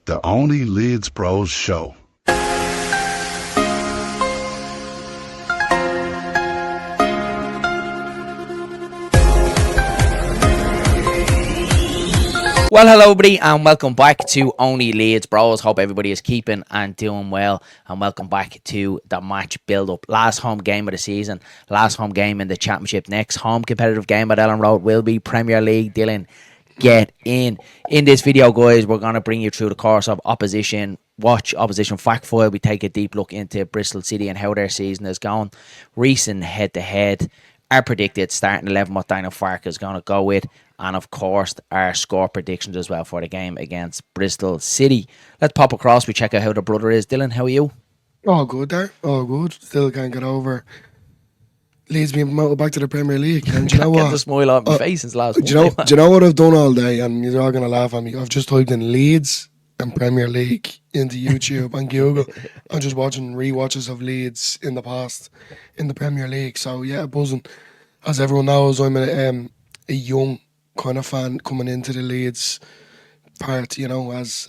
the Only Leeds Bros show. Well, hello everybody and welcome back to Only Leeds Bros. Hope everybody is keeping and doing well, and welcome back to the match build-up. Last home game of the season, last home game in the championship. Next home competitive game at Elland Road will be Premier League. Dylan, get in. In this video, guys, we're going to bring you through the course of opposition. Watch opposition fact file. We take a deep look into Bristol City and how their season is going. Recent head-to-head. Our predicted starting 11, what Daniel Farke is going to go with. And of course, our score predictions as well for the game against Bristol City. Let's pop across. We check out how the brother is. Dylan, how are you? All good there. All good. Still can't get over Leeds being promoted back to the Premier League. And do you know what? Get the smile off my face since last do you know what I've done all day? And you're all going to laugh at me. I've just typed in Leeds and Premier League into YouTube and Google. I'm just watching rewatches of Leeds in the past in the Premier League. So yeah, buzzing. As everyone knows, I'm a young kind of fan coming into the Leeds part, you know, as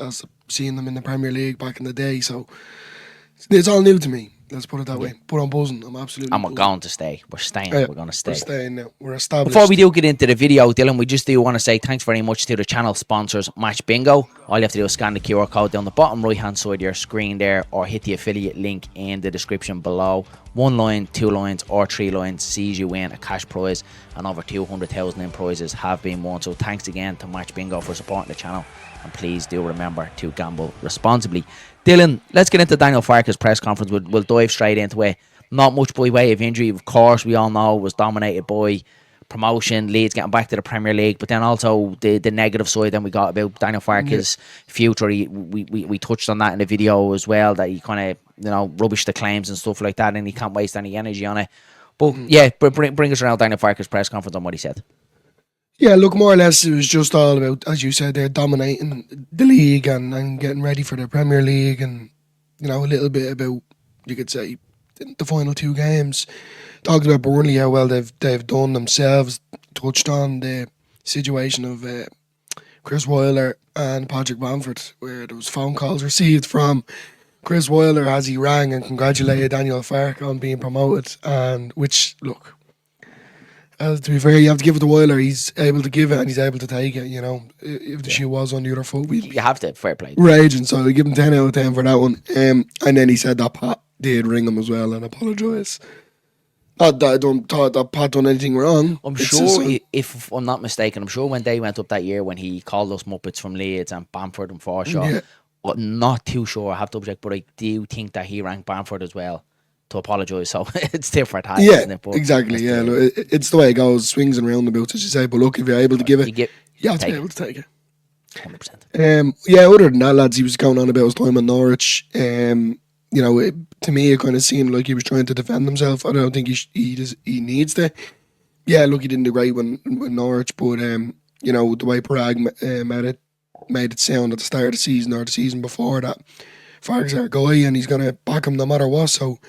seeing them in the Premier League back in the day. So it's all new to me. Let's put it that way. But I'm buzzing. I'm absolutely And we're buzzing. going to stay. We're staying. We're going to stay. We're staying now. We're established. Before we do get into the video, Dylan, we just do want to say thanks very much to the channel sponsors, Match Bingo. All you have to do is scan the QR code down the bottom right-hand side of your screen there, or hit the affiliate link in the description below. 1 line, 2 lines, or 3 lines sees you win a cash prize, and over 200,000 in prizes have been won. So thanks again to Match Bingo for supporting the channel, and please do remember to gamble responsibly. Dylan, let's get into Daniel Farke's press conference. We'll dive straight into it. Not much by way of injury, of course. We all know it was dominated by promotion, Leeds getting back to the Premier League, but then also the negative side then we got about Daniel Farke's future. We touched on that in the video as well, that he kind of, you know, rubbished the claims and stuff like that, and he can't waste any energy on it. But yeah, bring us around Daniel Farke's press conference on what he said. Yeah, look, more or less it was just all about, as you said, they're dominating the league and getting ready for the Premier League, and, you know, a little bit about, you could say, the final 2 games. Talked about Burnley, how well they've done themselves. Touched on the situation of Chris Wilder and Patrick Bamford, where there was phone calls received from Chris Wilder as he rang and congratulated Daniel Farke on being promoted, and which, look, to be fair, you have to give it to Wilder. He's able to give it and he's able to take it, you know. If the shoe was on the other foot, you have to, fair play. Raging, so we give him 10 out of 10 for that one. And then he said that Pat did ring him as well and apologise. Not that I don't thought that Pat done anything wrong. I'm sure, if I'm not mistaken, I'm sure when they went up that year when he called us Muppets from Leeds and Bamford and Forshaw, I'm not too sure, I have to object, but I do think that he rang Bamford as well to apologise, so it's different. Isn't it? But exactly. Yeah, look, it's the way it goes, swings and roundabouts, as you say. But look, if you're able to give it, you have to be able to take it. 100%. Yeah. Other than that, lads, he was going on about his time in Norwich. You know, to me, it kind of seemed like he was trying to defend himself. I don't think he needs to. Yeah, look, he didn't do great when Norwich, but you know, the way Parag made it sound at the start of the season or the season before that, Farke's our guy and he's gonna back him no matter what. So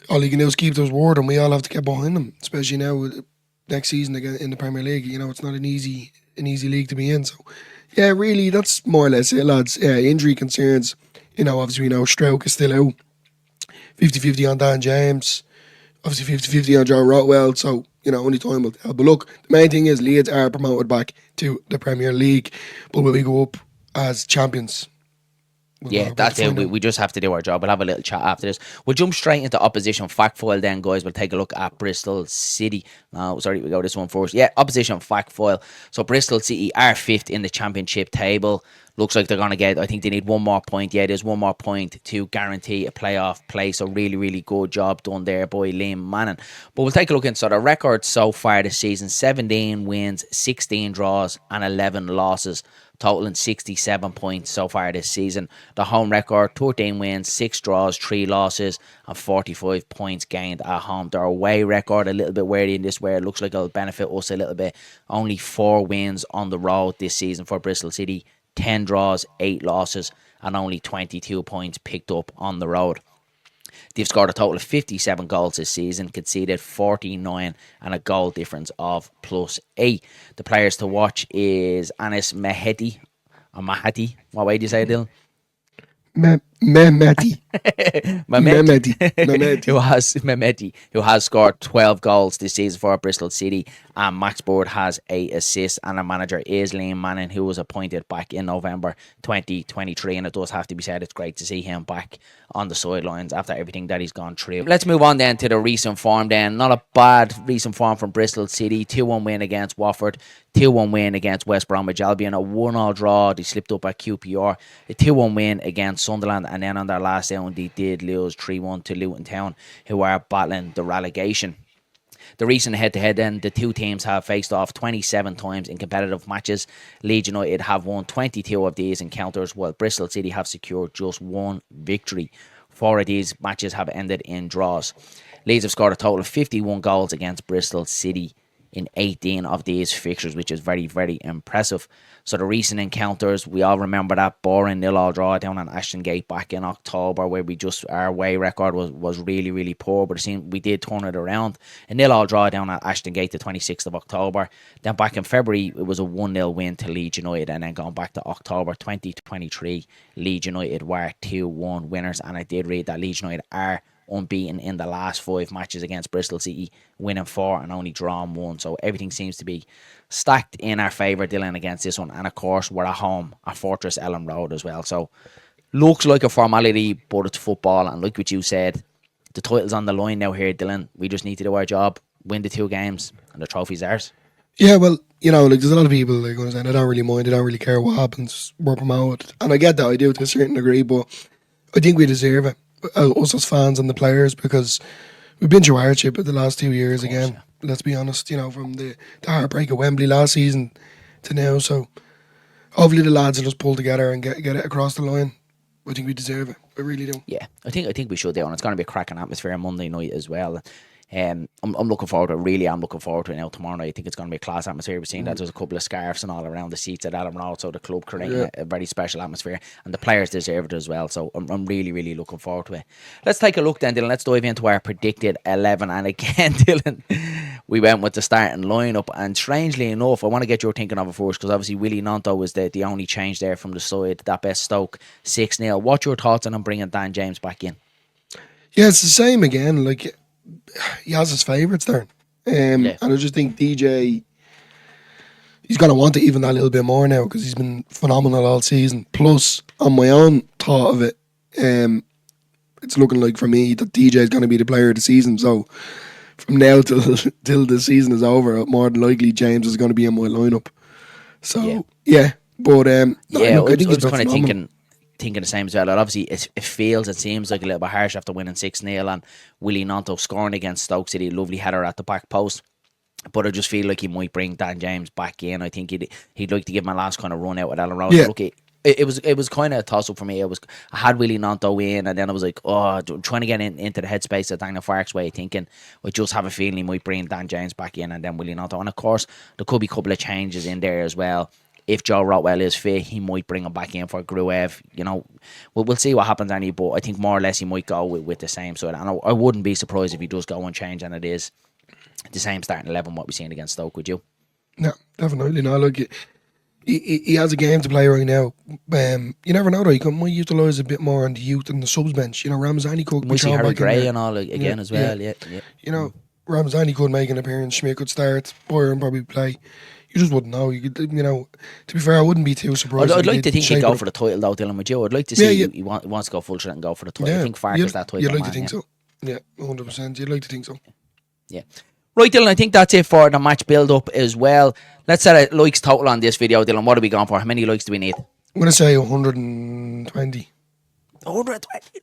all he can do is keep to his word, and we all have to get behind him, especially now with next season again in the Premier League. You know, it's not an easy league to be in. So yeah, really, that's more or less it, lads. Yeah, injury concerns. You know, obviously we know Stroke is still out. 50-50 on Dan James. Obviously 50-50 on Joe Rotwell. So, you know, only time will tell. But look, the main thing is Leeds are promoted back to the Premier League. But will we go up as champions? Yeah, that's it. We just have to do our job. We'll have a little chat after this. We'll jump straight into opposition fact file then, guys. We'll take a look at Bristol City. No, sorry, we go this one first. Yeah, opposition fact file. So Bristol City are 5th in the championship table. Looks like they're going to get, I think they need 1 more point. Yeah, there's 1 more point to guarantee a playoff place. So really, really good job done there by Liam Manning. But we'll take a look into the record so far this season. 17 wins, 16 draws and 11 losses, totaling 67 points so far this season. The home record, 13 wins, 6 draws, 3 losses and 45 points gained at home. Their away record, a little bit weird in this, where it looks like it'll benefit us a little bit. Only 4 wins on the road this season for Bristol City. 10 draws, 8 losses, and only 22 points picked up on the road. They've scored a total of 57 goals this season, conceded 49, and a goal difference of +8. The players to watch is Anis Mehdi Mahati. What way do you say it, Dylan? Mehmeti. Mehmeti, who has scored 12 goals this season for Bristol City, and Max Bird has 8 assists, and our manager is Liam Manning, who was appointed back in November 2023, and it does have to be said, it's great to see him back on the sidelines after everything that he's gone through. Let's move on then to the recent form then. Not a bad recent form from Bristol City. 2-1 win against Watford, 2-1 win against West Bromwich Albion, a 1-1 draw. They slipped up at QPR, a 2-1 win against Sunderland, and then on their last round they did lose 3-1 to Luton Town, who are battling the relegation. The recent head-to-head then, the two teams have faced off 27 times in competitive matches. Leeds United have won 22 of these encounters, while Bristol City have secured just 1 victory. 4 of these matches have ended in draws. Leeds have scored a total of 51 goals against Bristol City in 18 of these fixtures, which is very, very impressive. So the recent encounters, we all remember that boring 0-0 draw down on Ashton Gate back in October, where our away record was really, really poor, but it seemed we did turn it around. A 0-0 draw down at Ashton Gate the 26th of October. Then back in February, it was a 1-0 win to Leeds United, and then going back to October 2023, Leeds United were 2-1 winners, and I did read that Leeds United are unbeaten in the last 5 matches against Bristol City, winning 4 and only drawing 1. So everything seems to be stacked in our favour, Dylan, against this one. And of course, we're at home at Fortress Elland Road as well. So looks like a formality, but it's football. And like what you said, the title's on the line now here, Dylan. We just need to do our job, win the 2 games, and the trophy's ours. Yeah, well, like there's a lot of people like going to say they don't really mind, they don't really care what happens, we're promoted. And I get that, I do to a certain degree, but I think we deserve it. Us as fans and the players, because we've been through hardship the last 2 years again. Yeah. Let's be honest, from the heartbreak of Wembley last season to now. So hopefully the lads will just pull together and get it across the line. I think we deserve it. I really do. Yeah, I think we should do, and it's going to be a cracking atmosphere on Monday night as well. I'm looking forward to it. Really, I'm looking forward to it now tomorrow night. I think it's going to be a class atmosphere. We've seen that there's a couple of scarves and all around the seats at Elland Road, so the club creating a very special atmosphere, and the players deserve it as well. So I'm really, really looking forward to it. Let's take a look then, Dylan. Let's dive into our predicted 11. And again, Dylan, we went with the starting lineup, and strangely enough, I want to get your thinking of it first, because obviously Willie Nanto was the only change there from the side. That best Stoke 6-0. What's your thoughts on him bringing Dan James back in? Yeah, it's the same again. Like, he has his favourites there. And I just think DJ, he's going to want to even that a little bit more now, because he's been phenomenal all season. Plus, on my own thought of it, it's looking like for me that DJ is going to be the player of the season. So from now till the season is over, more than likely James is going to be in my lineup. So, But, I think he's kind of thinking the same as well. Obviously, it seems like a little bit harsh after winning 6-0 and Willie Nanto scoring against Stoke City. Lovely header at the back post. But I just feel like he might bring Dan James back in. I think he'd like to give him a last kind of run out at Elland Road. Yeah. Look, it was kind of a toss up for me. I had Willie Nanto in, and then I was like, trying to get into the headspace of Daniel Farke's way of thinking. I just have a feeling he might bring Dan James back in and then Willie Nanto. And of course, there could be a couple of changes in there as well. If Joe Rotwell is fit, he might bring him back in for Gruev. We'll see what happens, Annie. But I think more or less he might go with the same side. And I wouldn't be surprised if he does go and change, and it is the same starting 11 what we've seen against Stoke. Would you? No, definitely not. Look, he has a game to play right now. You never know though. You might utilise a bit more on the youth and the subs bench. Ramsani could. We see Harry Gray and all again as well. Yeah. Ramsani could make an appearance. Schmidt could start. Byron probably play. You just wouldn't know. To be fair, I wouldn't be too surprised. I'd like to think he'd go for the title though, Dylan, with you. I'd like to see he wants to go full strength and go for the title. I think Farke is that title. You'd like to think so. Yeah, 100%. You'd like to think so. Yeah. Right, Dylan, I think that's it for the match build-up as well. Let's set a likes total on this video, Dylan. What are we going for? How many likes do we need? I'm going to say 120. 120?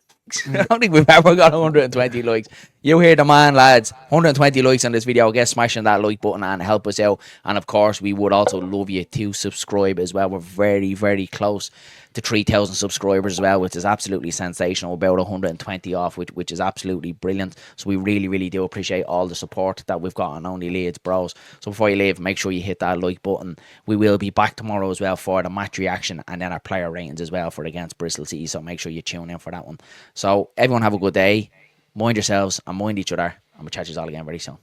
I don't think we've ever got 120 likes. You hear the man, lads. 120 likes on this video. Get smashing that like button and help us out. And of course, we would also love you to subscribe as well. We're very, very close to 3,000 subscribers as well, which is absolutely sensational. About 120 off, which is absolutely brilliant. So we really, really do appreciate all the support that we've got on Only Leeds Bros. So before you leave, make sure you hit that like button. We will be back tomorrow as well for the match reaction and then our player ratings as well for against Bristol City. So make sure you tune in for that one. So everyone have a good day. Mind yourselves and mind each other. And we'll chat to you all again very soon.